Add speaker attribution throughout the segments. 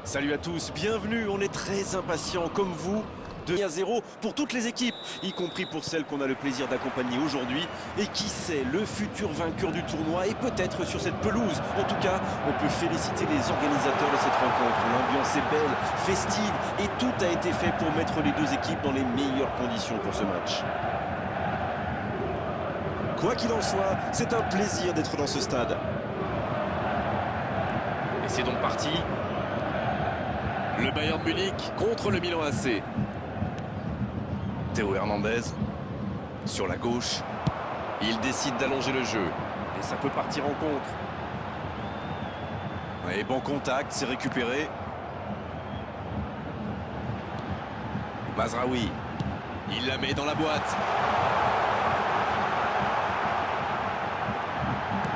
Speaker 1: Salut à tous, bienvenue, on est très impatients comme vous. 2-0 pour toutes les équipes, y compris pour celles qu'on a le plaisir d'accompagner aujourd'hui. Et qui sait, le futur vainqueur du tournoi est peut-être sur cette pelouse. En tout cas, on peut féliciter les organisateurs de cette rencontre. L'ambiance est belle, festive et tout a été fait pour mettre les deux équipes dans les meilleures conditions pour ce match. Quoi qu'il en soit, c'est un plaisir d'être dans ce stade. Et c'est donc parti. Le Bayern Munich contre le Milan AC. Théo Hernandez sur la gauche. Il décide d'allonger le jeu. Et ça peut partir en contre. Et bon contact, c'est récupéré. Mazraoui. Il la met dans la boîte.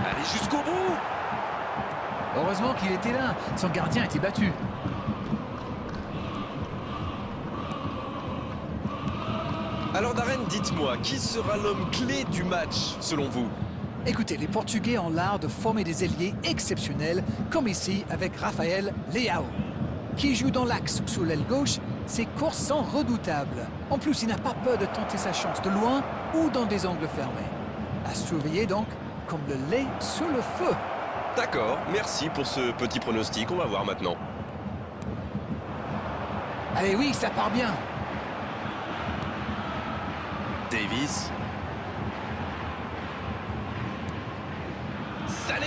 Speaker 1: Allez jusqu'au bout.
Speaker 2: Heureusement qu'il était là. Son gardien était battu.
Speaker 1: Alors Darren, dites-moi, qui sera l'homme clé du match, selon vous?
Speaker 2: Écoutez, les Portugais ont l'art de former des ailiers exceptionnels, comme ici avec Rafael Leao, qui joue dans l'axe sous l'aile gauche. Ses courses sont redoutables. En plus, il n'a pas peur de tenter sa chance de loin ou dans des angles fermés. À surveiller donc, comme le lait sur le feu.
Speaker 1: D'accord, merci pour ce petit pronostic, on va voir maintenant.
Speaker 2: Allez, oui, ça part bien.
Speaker 1: Davis. Salé.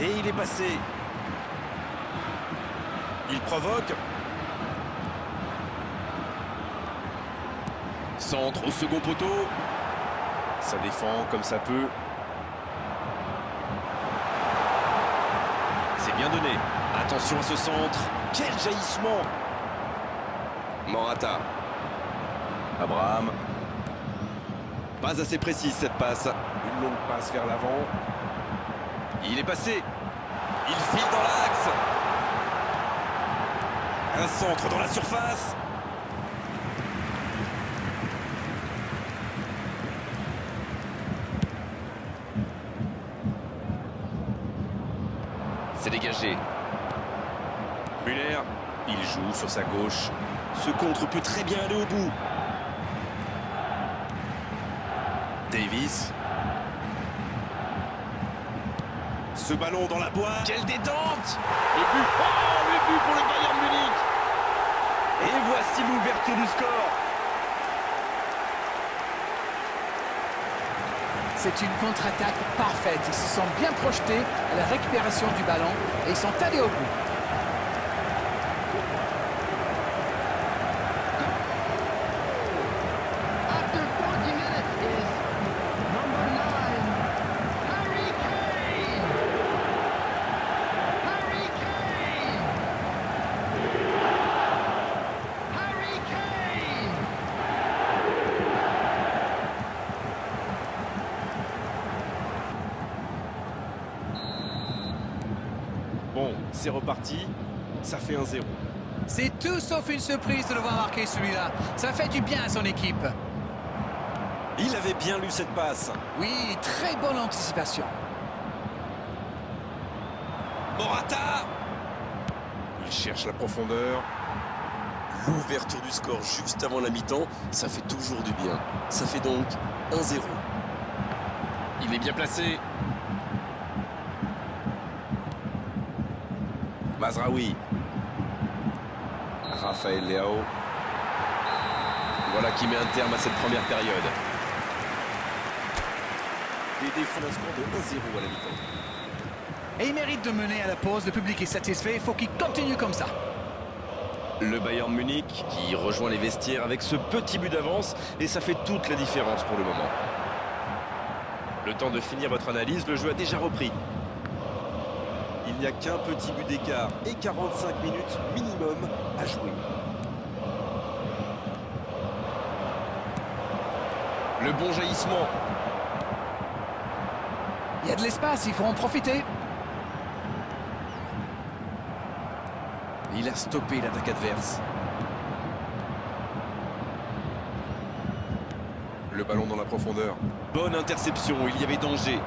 Speaker 1: Et il est passé. Il provoque. Centre au second poteau. Ça défend comme ça peut. C'est bien donné. Attention à ce centre. Quel jaillissement. Morata. Abraham. Pas assez précise cette passe. Une longue passe vers l'avant. Il est passé. Il file dans l'axe. Un centre dans la surface. C'est dégagé. Müller, il joue sur sa gauche. Ce contre peut très bien aller au bout. Davis. Ce ballon dans la boîte. Quelle détente! Le but. Oh, le but pour le Bayern Munich. Et voici l'ouverture du score.
Speaker 2: C'est une contre-attaque parfaite. Ils se sont bien projetés à la récupération du ballon et ils sont allés au bout.
Speaker 1: Bon, c'est reparti. Ça fait 1-0.
Speaker 2: C'est tout sauf une surprise de le voir marquer celui-là. Ça fait du bien à son équipe.
Speaker 1: Il avait bien lu cette passe.
Speaker 2: Oui, très bonne anticipation.
Speaker 1: Morata. Il cherche la profondeur. L'ouverture du score juste avant la mi-temps, ça fait toujours du bien. Ça fait donc 1-0. Il est bien placé. Mazraoui. Rafael Leao. Voilà qui met un terme à cette première période. Des défauts d'un score de 1-0 à la mi-temps.
Speaker 2: Et il mérite de mener à la pause. Le public est satisfait. Il faut qu'il continue comme ça.
Speaker 1: Le Bayern Munich qui rejoint les vestiaires avec ce petit but d'avance. Et ça fait toute la différence pour le moment. Le temps de finir votre analyse, le jeu a déjà repris. Il n'y a qu'un petit but d'écart et 45 minutes minimum à jouer. Le bon jaillissement.
Speaker 2: Il y a de l'espace, il faut en profiter.
Speaker 1: Il a stoppé l'attaque adverse. Le ballon dans la profondeur. Bonne interception, il y avait danger.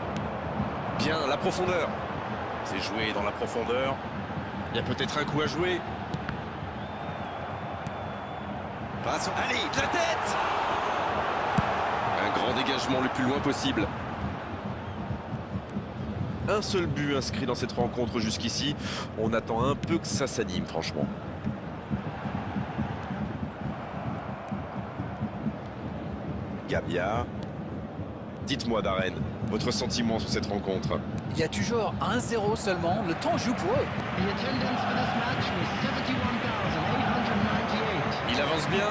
Speaker 1: Bien, la profondeur. C'est joué dans la profondeur. Il y a peut-être un coup à jouer. Passe. Allez, de la tête! Un grand dégagement le plus loin possible. Un seul but inscrit dans cette rencontre jusqu'ici. On attend un peu que ça s'anime, franchement. Gabia. Dites-moi, Darren, votre sentiment sur cette rencontre?
Speaker 2: Il y a toujours 1-0 seulement, le temps joue pour eux.
Speaker 1: Il avance bien.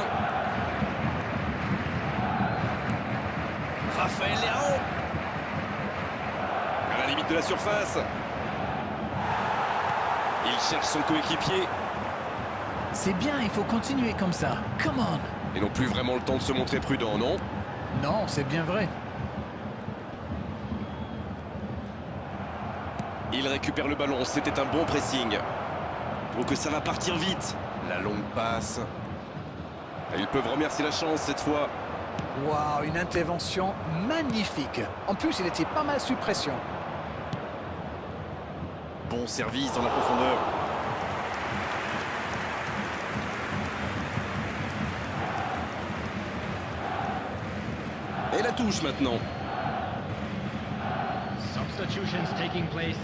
Speaker 1: Raphaël Leao. À la limite de la surface. Il cherche son coéquipier.
Speaker 2: C'est bien, il faut continuer comme ça. Come on.
Speaker 1: Ils n'ont plus vraiment le temps de se montrer prudents, non?
Speaker 2: Non, c'est bien vrai.
Speaker 1: Il récupère le ballon, c'était un bon pressing. Oh, que ça va partir vite. La longue passe. Ils peuvent remercier la chance cette fois.
Speaker 2: Waouh, une intervention magnifique. En plus, il était pas mal sous pression.
Speaker 1: Bon service dans la profondeur. Et la touche maintenant.
Speaker 3: Substitutions taking place.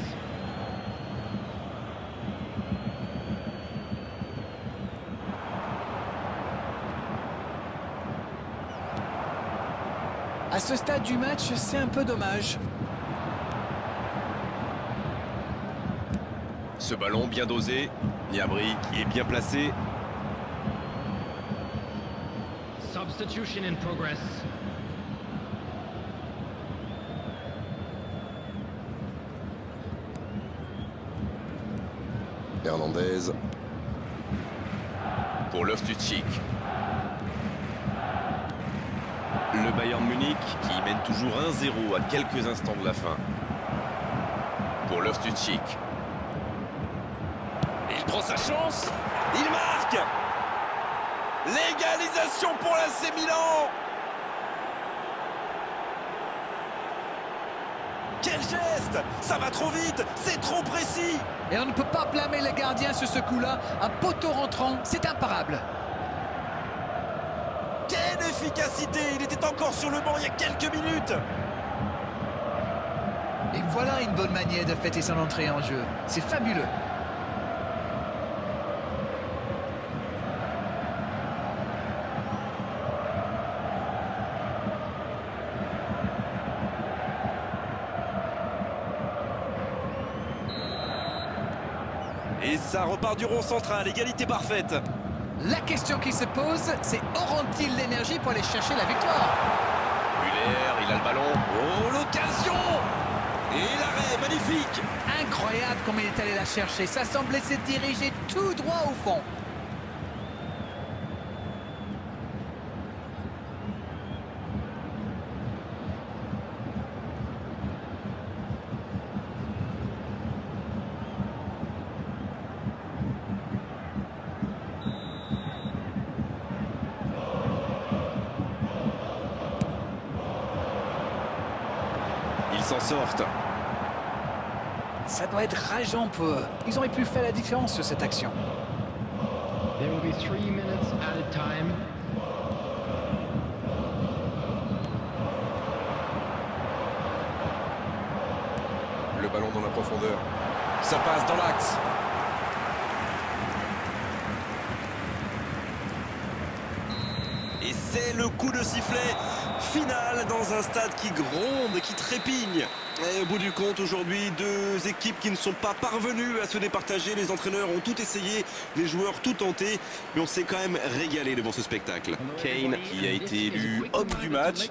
Speaker 2: À ce stade du match, c'est un peu dommage.
Speaker 1: Ce ballon bien dosé. Niabri qui est bien placé.
Speaker 3: Substitution in progress.
Speaker 1: Hernandez. Pour Loftus-Cheek. Le Bayern Munich qui mène toujours 1-0 à quelques instants de la fin. Pour Loftus-Cheek. Il prend sa chance. Il marque. L'égalisation pour l'AC Milan. Quel geste! Ça va trop vite, c'est trop précis!
Speaker 2: Et on ne peut pas blâmer les gardiens sur ce coup-là. Un poteau rentrant, c'est imparable.
Speaker 1: Quelle efficacité! Il était encore sur le banc il y a quelques minutes!
Speaker 2: Et voilà une bonne manière de fêter son entrée en jeu. C'est fabuleux.
Speaker 1: Et ça repart du rond central, égalité parfaite.
Speaker 2: La question qui se pose, c'est auront-ils l'énergie pour aller chercher la victoire?
Speaker 1: Müller, il a le ballon. Oh, l'occasion! Et l'arrêt, magnifique!
Speaker 2: Incroyable comme il est allé la chercher. Ça semblait se diriger tout droit au fond.
Speaker 1: Ils s'en sortent.
Speaker 2: Ça doit être rageant pour eux. Ils auraient pu faire la différence sur cette action.
Speaker 3: There will be 3 minutes added time.
Speaker 1: Le ballon dans la profondeur. Ça passe dans l'axe. Et c'est le coup de sifflet final dans un stade qui gronde, qui trépigne. Et au bout du compte, aujourd'hui, deux équipes qui ne sont pas parvenues à se départager. Les entraîneurs ont tout essayé, les joueurs tout tenté, mais on s'est quand même régalé devant ce spectacle. Kane qui a été élu homme du match.